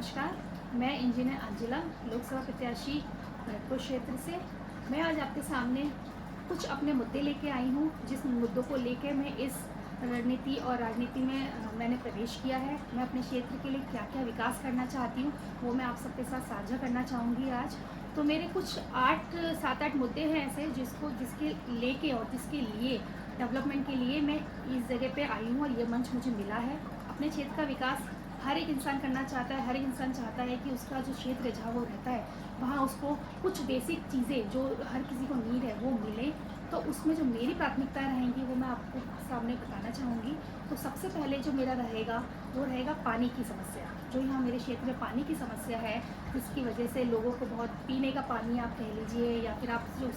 नमस्कार, मैं इंजीनियर अंजिला, लोकसभा प्रत्याशी भरतपुर क्षेत्र से। मैं आज आपके सामने कुछ अपने मुद्दे लेके आई हूँ, जिस मुद्दों को लेके मैं इस रणनीति और राजनीति में मैंने प्रवेश किया है। मैं अपने क्षेत्र के लिए क्या-क्या विकास करना चाहती हूँ, वो मैं आप सबके साथ साझा करना चाहूँगी आज। तो मेरे कुछ 7-8 मुद्दे हैं ऐसे जिसके लेके और जिसके लिए डेवलपमेंट के लिए मैं इस जगह पे आई हूँ और ये मंच मुझे मिला है। अपने क्षेत्र का विकास हर एक इंसान करना चाहता है। हर एक इंसान चाहता है कि उसका जो क्षेत्र है जहाँ वो रहता है, वहाँ उसको कुछ बेसिक चीज़ें जो हर किसी को नीड है वो मिले। तो उसमें जो मेरी प्राथमिकताएँ रहेंगी वो मैं आपको सामने बताना चाहूँगी। तो सबसे पहले जो मेरा रहेगा वो रहेगा पानी की समस्या। जो यहाँ मेरे क्षेत्र में पानी की समस्या है, जिसकी वजह से लोगों को बहुत पीने का पानी आप कह लीजिए, या फिर आप जो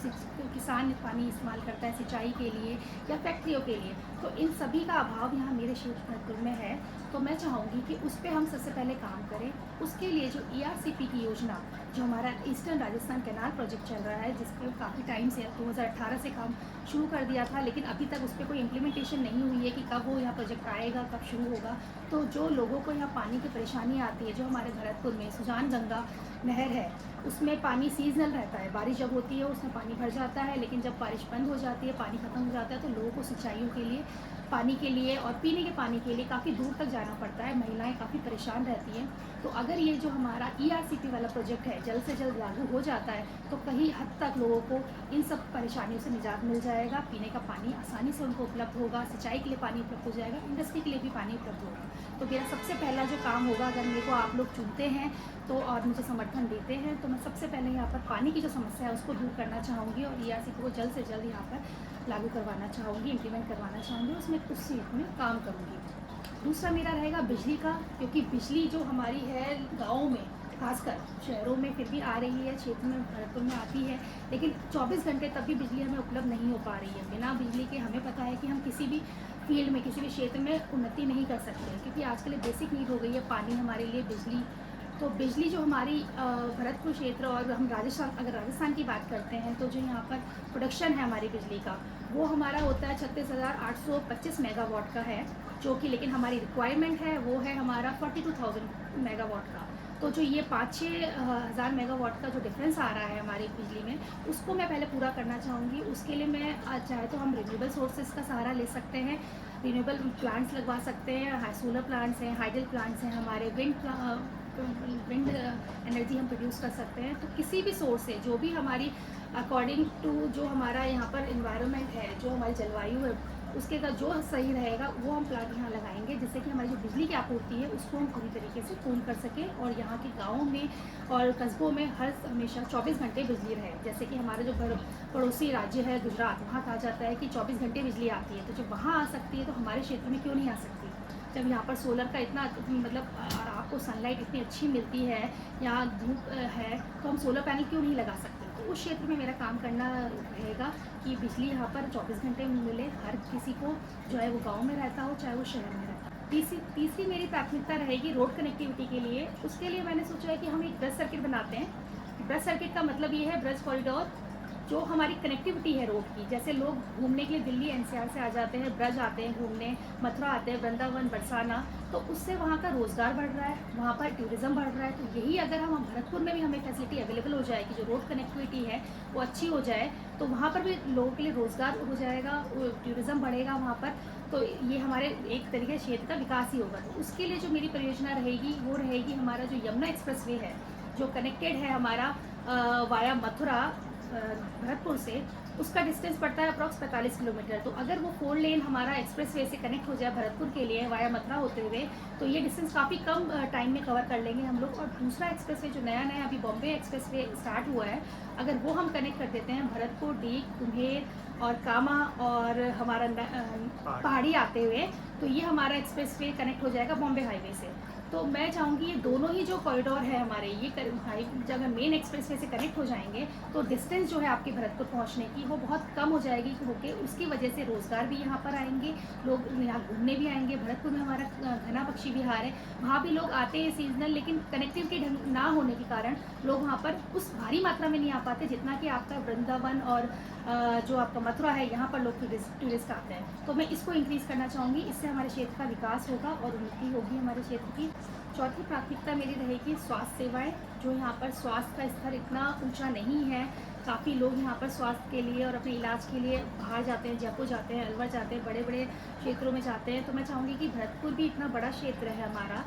किसान पानी इस्तेमाल करता है सिंचाई के लिए या फैक्ट्रियों के लिए, तो इन सभी का अभाव यहाँ मेरे क्षेत्र में है। तो मैं चाहूँगी कि उस पे हम सबसे पहले काम करें। उसके लिए जो ERCP की योजना, जो हमारा ईस्टर्न राजस्थान कैनाल प्रोजेक्ट चल रहा है, जिसको काफ़ी टाइम से 2018 से काम शुरू कर दिया था, लेकिन अभी तक उस पर कोई इम्प्लीमेंटेशन नहीं हुई है कि कब वो यहाँ प्रोजेक्ट आएगा, कब शुरू होगा। तो जो लोगों को यहाँ पानी की परेशानी आती है, जो हमारे भरतपुर में सुजान गंगा नहर है, उसमें पानी सीजनल रहता है। बारिश जब होती है उसमें पानी भर जाता है, लेकिन जब बारिश बंद हो जाती है, पानी ख़त्म हो जाता है, तो लोगों को सिंचाइयों के लिए, पानी के लिए और पीने के पानी के लिए काफ़ी दूर तक जाना पड़ता है। महिलाएं काफ़ी परेशान रहती हैं। तो अगर ये जो हमारा ERCP वाला प्रोजेक्ट है जल्द से जल्द लागू हो जाता है, तो कहीं हद तक लोगों को इन सब परेशानियों से निजात मिल जाएगा। पीने का पानी आसानी से उनको उपलब्ध होगा, सिंचाई के लिए पानी उपलब्ध हो जाएगा, इंडस्ट्री के लिए भी पानी उपलब्ध होगा। तो मेरा सबसे पहला जो काम होगा, अगर मेरे को आप लोग चुनते हैं तो और मुझे समर्थन देते हैं, तो मैं सबसे पहले यहाँ पर पानी की जो समस्या है उसको दूर करना चाहूँगी और ERCP को जल्द से जल्द यहाँ पर लागू करवाना चाहूँगी, इम्प्लीमेंट करवाना चाहूँगी, उसमें उस चीज़ में काम करूँगी। दूसरा मेरा रहेगा बिजली का, क्योंकि बिजली जो हमारी है गाँव में, खासकर शहरों में फिर भी आ रही है, क्षेत्र में भरतपुर में आती है, लेकिन 24 घंटे तब भी बिजली हमें उपलब्ध नहीं हो पा रही है। बिना बिजली के हमें पता है कि हम किसी भी फील्ड में, किसी भी क्षेत्र में उन्नति नहीं कर सकते, क्योंकि आजकल बेसिक नीड हो गई है पानी हमारे लिए, बिजली। तो बिजली जो हमारी भरतपुर क्षेत्र, और हम अगर राजस्थान की बात करते हैं, तो जो यहाँ पर प्रोडक्शन है हमारी बिजली का, वो हमारा होता है 36,825 मेगावाट का है, जो कि लेकिन हमारी रिक्वायरमेंट है वो है हमारा 42,000 मेगावाट का। तो जो ये 5-6 हज़ार मेगावाट का जो डिफरेंस आ रहा है हमारी बिजली में, उसको मैं पहले पूरा करना चाहूँगी। उसके लिए मैं चाहे तो हम रिन्यूएबल सोर्सेज का सहारा ले सकते हैं, रिन्यूएबल प्लांट्स लगवा सकते हैं, सोलर प्लांट्स हैं, हाइडल प्लांट्स हैं, हमारे विंड एनर्जी हम प्रोड्यूस कर सकते हैं। तो किसी भी सोर्स से जो भी हमारी अकॉर्डिंग टू जो हमारा यहाँ पर इन्वायरमेंट है, जो हमारी जलवायु है, उसके का जो सही रहेगा वो हम प्लांट यहाँ लगाएंगे, जिससे कि हमारी जो बिजली की आपूर्ति है उसको हम पूरी तरीके से पूर्ण कर सकें, और यहाँ के गाँवों में और कस्बों में हमेशा 24 घंटे बिजली रहे। जैसे कि हमारा जो पड़ोसी राज्य है गुजरात, वहाँ कहा जाता है कि 24 घंटे बिजली आती है, तो जब वहाँ आ सकती है तो हमारे क्षेत्र में क्यों नहीं आ सकती। जब यहाँ पर सोलर का इतना मतलब आपको सनलाइट इतनी अच्छी मिलती है, यहाँ धूप है, तो हम सोलर पैनल क्यों नहीं लगा सकते। तो उस क्षेत्र में मेरा काम करना रहेगा कि बिजली यहाँ पर 24 घंटे मिले हर किसी को, चाहे वो गांव में रहता हो चाहे वो शहर में रहता हो। तीसरी मेरी प्राथमिकता रहेगी रोड कनेक्टिविटी के लिए। उसके लिए मैंने सोचा है कि हम एक ब्रज सर्किट बनाते हैं। ब्रज सर्किट का मतलब ये है ब्रज कॉरिडोर, जो हमारी कनेक्टिविटी है रोड की। जैसे लोग घूमने के लिए दिल्ली NCR से आ जाते हैं, ब्रज आते हैं घूमने, मथुरा आते हैं, वृंदावन, बरसाना, तो उससे वहाँ का रोज़गार बढ़ रहा है, वहाँ पर टूरिज़्म बढ़ रहा है। तो यही अगर हम भरतपुर में भी हमें फैसिलिटी अवेलेबल हो जाए कि जो रोड कनेक्टिविटी है वो अच्छी हो जाए, तो वहाँ पर भी लोगों के लिए रोज़गार हो जाएगा, टूरिज़्म बढ़ेगा वहाँ पर, तो ये हमारे एक तरीके से क्षेत्र का विकास ही होगा। तो उसके लिए जो मेरी परियोजना रहेगी वो रहेगी हमारा जो यमुना एक्सप्रेसवे है, जो कनेक्टेड है हमारा वाया मथुरा भरतपुर से, उसका डिस्टेंस पड़ता है अप्रॉक्स 45 किलोमीटर। तो अगर वो 4 लेन हमारा एक्सप्रेसवे से कनेक्ट हो जाए भरतपुर के लिए वाया मथुरा होते हुए, तो ये डिस्टेंस काफ़ी कम टाइम में कवर कर लेंगे हम लोग। और दूसरा एक्सप्रेसवे जो नया अभी बॉम्बे एक्सप्रेसवे स्टार्ट हुआ है, अगर वो हम कनेक्ट कर देते हैं भरतपुर, डीग, कुम्हेर और कामा और हमारा पहाड़ी आते हुए, तो ये हमारा एक्सप्रेसवे कनेक्ट हो जाएगा बॉम्बे हाईवे से। तो मैं चाहूँगी ये दोनों ही जो कॉरिडोर है हमारे, ये जब मेन एक्सप्रेसवे से कनेक्ट हो जाएंगे तो डिस्टेंस जो है आपके भरतपुर पहुँचने की वो बहुत कम हो जाएगी होके। उसकी वजह से रोज़गार भी यहाँ पर आएंगे, लोग यहाँ घूमने भी आएंगे। भरतपुर में हमारा घना पक्षी विहार है, वहाँ भी लोग आते हैं सीजनल, लेकिन कनेक्टिविटी ढंग ना होने के कारण लोग वहाँ पर उस भारी मात्रा में नहीं आ पाते जितना कि आपका वृंदावन और जो आपका मथुरा है, यहाँ पर लोग टूरिस्ट आते हैं। तो मैं इसको इंक्रीज़ करना चाहूँगी, इससे हमारे क्षेत्र का विकास होगा और उन्नति होगी हमारे क्षेत्र की। चौथी प्राथमिकता मेरी रहेगी स्वास्थ्य सेवाएँ, जो यहाँ पर स्वास्थ्य का स्तर इतना ऊँचा नहीं है। काफ़ी लोग यहाँ पर स्वास्थ्य के लिए और अपने इलाज के लिए बाहर जाते हैं, जयपुर जाते हैं, अलवर जाते हैं, बड़े-बड़े क्षेत्रों में जाते हैं। तो मैं चाहूँगी कि भरतपुर भी इतना बड़ा क्षेत्र है हमारा,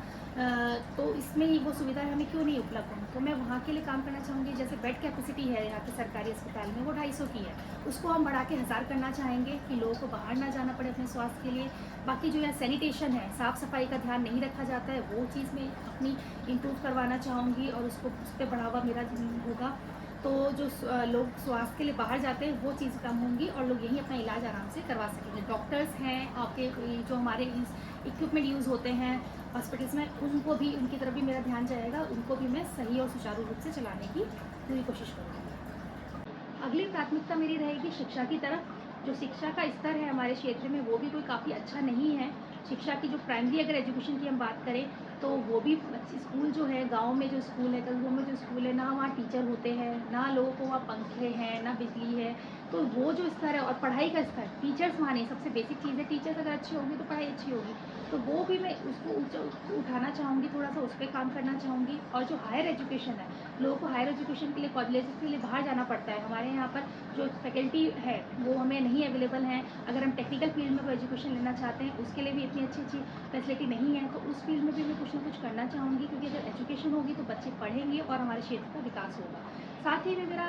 तो इसमें ही वो सुविधाएँ हमें क्यों नहीं उपलब्ध हैं? तो मैं वहाँ के लिए काम करना चाहूँगी। जैसे बेड कैपेसिटी है यहाँ के सरकारी अस्पताल में, वो 250 की है। उसको हम बढ़ा के 1000 करना चाहेंगे कि लोगों को बाहर ना जाना पड़े अपने स्वास्थ्य के लिए। बाकी जो यहाँ सैनिटेशन है, साफ़-सफाई का ध्यान नहीं रखा जाता है, वो चीज़ मैं अपनी इम्प्रूव करवाना चाहूँगी और उसको उस पे बढ़ावा मेरा होगा। तो जो लोग स्वास्थ्य के लिए बाहर जाते हैं, वो चीज़ कम होंगी और लोग यहीं अपना इलाज आराम से करवा सकेंगे। डॉक्टर्स हैं आपके, जो हमारे इक्विपमेंट यूज़ होते हैं हॉस्पिटल्स में, उनको भी, उनकी तरफ भी मेरा ध्यान जाएगा। उनको भी मैं सही और सुचारू रूप से चलाने की पूरी कोशिश करूँगी। अगली प्राथमिकता मेरी रहेगी शिक्षा की तरफ। जो शिक्षा का स्तर है हमारे क्षेत्र में, वो भी कोई काफ़ी अच्छा नहीं है। शिक्षा की जो प्राइमरी अगर एजुकेशन की हम बात करें, तो वो भी स्कूल जो है, गाँव में जो स्कूल है, कस्बों में जो स्कूल है, ना वहाँ टीचर होते हैं, ना लोगों को वहाँ पंखे हैं, ना बिजली है। तो वो जो स्तर है और पढ़ाई का स्तर, टीचर्स वहाँ नहीं, सबसे बेसिक चीज़ है, टीचर्स अगर अच्छे होंगे तो पढ़ाई अच्छी होगी। तो वो भी मैं उसको उठाना चाहूँगी, थोड़ा-सा उस पे काम करना चाहूँगी। और जो हायर एजुकेशन है, लोगों को हायर एजुकेशन के लिए, कॉलेजेस के लिए बाहर जाना पड़ता है। हमारे यहाँ पर जो फैकल्टी है, वो हमें नहीं अवेलेबल हैं। अगर हम टेक्निकल फील्ड में कोई एजुकेशन लेना चाहते हैं, उसके लिए भी इतनी अच्छी-अच्छी फैसिलिटी नहीं है। तो उस फील्ड में भी मैं कुछ ना कुछ करना चाहूँगी, क्योंकि अगर एजुकेशन होगी तो बच्चे पढ़ेंगे और हमारे क्षेत्र का विकास होगा। साथ ही में मेरा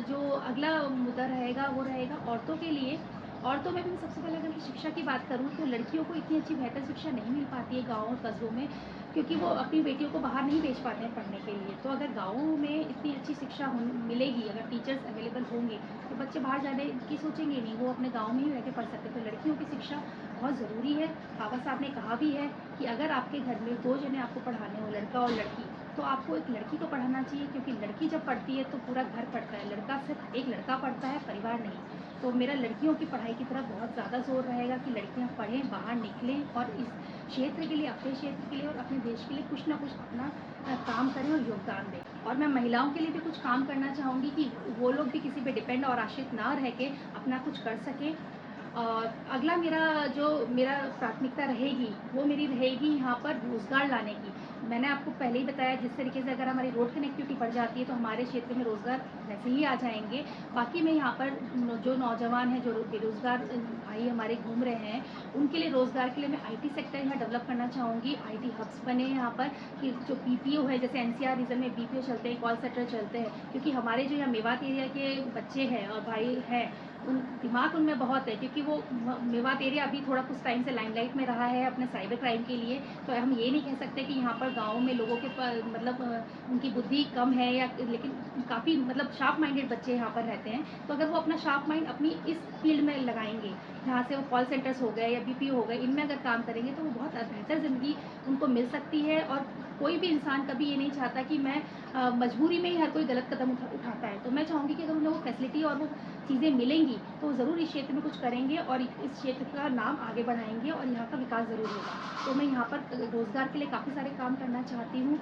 जो अगला मुद्दा रहेगा, वो रहेगा औरतों के लिए। औरतों में भी मैं सबसे पहले अगर शिक्षा की बात करूँ, तो लड़कियों को इतनी अच्छी बेहतर शिक्षा नहीं मिल पाती है गाँव और कस्बों में, क्योंकि वो अपनी बेटियों को बाहर नहीं भेज पाते हैं पढ़ने के लिए। तो अगर गाँवों में इतनी अच्छी शिक्षा मिलेगी, अगर टीचर्स अवेलेबल होंगे, तो बच्चे बाहर जाने की सोचेंगे नहीं, वो अपने गाँव में ही रह के पढ़ सकते हैं। तो लड़कियों की शिक्षा बहुत ज़रूरी है। बाबा साहब ने कहा भी है कि अगर आपके घर में 2 जने आपको पढ़ाने हो, लड़का और लड़की, तो आपको एक लड़की को पढ़ाना चाहिए, क्योंकि लड़की जब पढ़ती है तो पूरा घर पढ़ता है। लड़का सिर्फ एक लड़का पढ़ता है, परिवार नहीं। तो मेरा लड़कियों की पढ़ाई की तरफ बहुत ज़्यादा ज़ोर रहेगा कि लड़कियां पढ़ें, बाहर निकलें और इस क्षेत्र के लिए, अपने क्षेत्र के लिए और अपने देश के लिए कुछ ना कुछ अपना काम करें और योगदान दें। और मैं महिलाओं के लिए भी कुछ काम करना चाहूँगी कि वो लोग भी किसी पे डिपेंड और आश्रित ना रह के अपना कुछ कर सकें। और अगला मेरा प्राथमिकता रहेगी, वो मेरी रहेगी यहाँ पर रोज़गार लाने की। मैंने आपको पहले ही बताया, जिस तरीके से अगर हमारी रोड कनेक्टिविटी बढ़ जाती है, तो हमारे क्षेत्र में रोज़गार वैसे ही आ जाएँगे। बाकी मैं यहाँ पर जो नौजवान हैं, जो बेरोज़गार भाई हमारे घूम रहे हैं, उनके लिए रोज़गार के लिए मैं आईटी सेक्टर यहाँ डेवलप करना चाहूँगी। आईटी हब्स बने यहाँ पर, कि जो बीपीओ है, जैसे एनसीआर रीजन में बीपीओ चलते हैं, कॉल सेंटर चलते हैं, क्योंकि हमारे जो यहाँ मेवात एरिया के बच्चे हैं और भाई हैं, उन दिमाग उनमें बहुत है, क्योंकि वो मेवात एरिया अभी थोड़ा कुछ टाइम से लाइमलाइट में रहा है अपने साइबर क्राइम के लिए। तो हम ये नहीं कह सकते कि यहाँ पर गाँव में लोगों के मतलब उनकी बुद्धि कम है, या लेकिन काफ़ी मतलब शार्प माइंडेड बच्चे यहाँ पर रहते हैं। तो अगर वो अपना शार्प माइंड अपनी इस फील्ड में लगाएंगे, यहाँ से वो कॉल सेंटर्स हो गए या बीपीओ हो गए, इनमें अगर काम करेंगे, तो वो बहुत बेहतर ज़िंदगी उनको मिल सकती है। और कोई भी इंसान कभी ये नहीं चाहता कि मैं मजबूरी में ही हर कोई गलत कदम उठाता है। तो मैं चाहूँगी कि अगर उन्हें वो फैसिलिटी और वो चीज़ें मिलेंगी, तो ज़रूर इस क्षेत्र में कुछ करेंगे और इस क्षेत्र का नाम आगे बढ़ाएँगे और यहाँ का विकास ज़रूर होगा। तो मैं यहाँ पर रोज़गार के लिए काफ़ी सारे काम करना चाहती हूँ।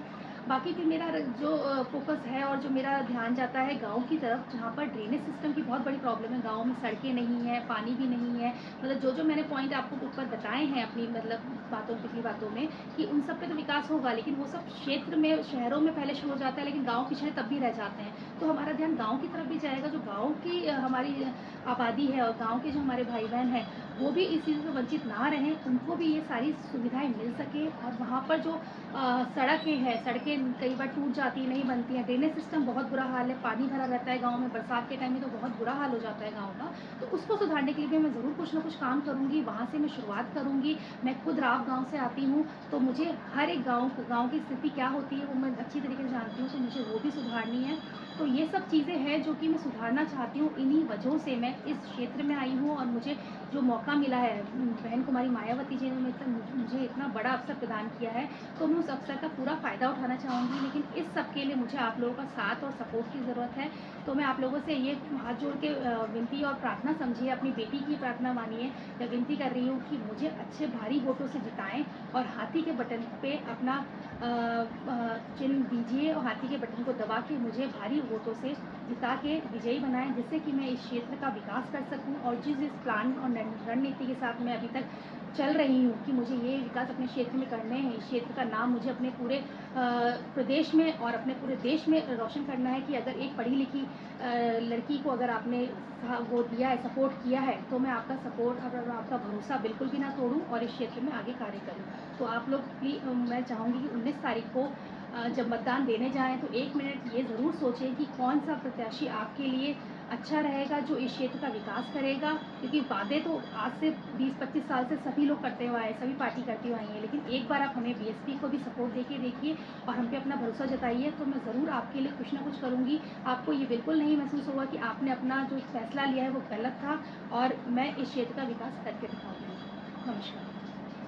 बाकी फिर मेरा जो फ़ोकस है और जो मेरा ध्यान जाता है गाँव की तरफ, जहाँ पर ड्रेनेज सिस्टम की बहुत बड़ी प्रॉब्लम है। गाँव में सड़कें नहीं हैं, पानी भी नहीं है। मतलब जो मैंने पॉइंट आपको ऊपर बताए हैं अपनी मतलब पिछली बातों में, कि उन सब पे तो विकास होगा, लेकिन वो सब क्षेत्र में, शहरों में पहले शुरू हो जाता है, लेकिन गाँव पिछड़े तब भी रह जाते हैं। तो हमारा ध्यान गाँव की तरफ भी जाएगा। जो गाँव की हमारी आबादी है और गाँव के जो हमारे भाई-बहन हैं, वो भी इस चीज़ से वंचित ना रहें, उनको भी ये सारी सुविधाएँ मिल सकें। और वहाँ पर जो सड़कें हैं, सड़कें कई बार टूट जाती हैं, नहीं बनती हैं। ड्रेनेज सिस्टम बहुत बुरा हाल है, पानी भरा रहता है गाँव में, बरसात के टाइम में तो बहुत बुरा हाल हो जाता है गाँव का। तो उसको सुधारने के लिए भी मैं ज़रूर कुछ ना कुछ काम करूँगी, वहाँ से मैं शुरुआत करूँगी। मैं खुद राव गाँव से आती हूँ, तो मुझे हर एक गाँव की स्थिति क्या होती है, वो मैं अच्छी तरीके से जानती हूँ, तो मुझे वो भी सुधारनी है। तो ये सब चीज़ें हैं जो कि मैं सुधारना चाहती हूँ। इन्हीं वजहों से मैं इस क्षेत्र में आई हूँ और मुझे जो मौका मिला है, बहन कुमारी मायावती जी ने मुझे इतना बड़ा अवसर प्रदान किया है, तो मैं उस अवसर का पूरा फ़ायदा उठाना चाहूँगी। लेकिन इस सब के लिए मुझे आप लोगों का साथ और सपोर्ट की ज़रूरत है। तो मैं आप लोगों से ये हाथ जोड़ के विनती और प्रार्थना समझिए, अपनी बेटी की प्रार्थना मानिए, या विनती कर रही हूँ कि मुझे अच्छे भारी वोटों से जिताएँ और हाथी के बटन पे अपना चिन्ह दीजिए और हाथी के बटन को दबा के मुझे भारी वोटों से जिता के विजयी बनाएँ, जिससे कि मैं इस क्षेत्र का विकास कर सकूँ और जिस प्लान और रणनीति के साथ मैं अभी तक चल रही हूँ कि मुझे ये विकास अपने क्षेत्र में करने हैं। इस क्षेत्र का नाम मुझे अपने पूरे प्रदेश में और अपने पूरे देश में रोशन करना है कि अगर एक पढ़ी लिखी लड़की को अगर आपने वो दिया है, सपोर्ट किया है, तो मैं आपका सपोर्ट और आपका भरोसा बिल्कुल भी ना तोड़ूँ और इस क्षेत्र में आगे कार्य करूँ। तो आप लोग मैं चाहूँगी कि 19 तारीख को जब मतदान देने जाएँ तो 1 मिनट ये ज़रूर सोचें कि कौन सा प्रत्याशी आपके लिए अच्छा रहेगा, जो इस क्षेत्र का विकास करेगा। क्योंकि वादे तो आज से 20-25 साल से सभी लोग करते हुए आए, सभी पार्टी करती हुई आई हैं, लेकिन एक बार आप हमें बीएसपी को भी सपोर्ट देके देखिए और हम पे अपना भरोसा जताइए, तो मैं ज़रूर आपके लिए कुछ ना कुछ करूँगी। आपको ये बिल्कुल नहीं महसूस होगा कि आपने अपना जो फैसला लिया है वो गलत था, और मैं इस क्षेत्र का विकास करके दिखाऊँगी। नमस्कार।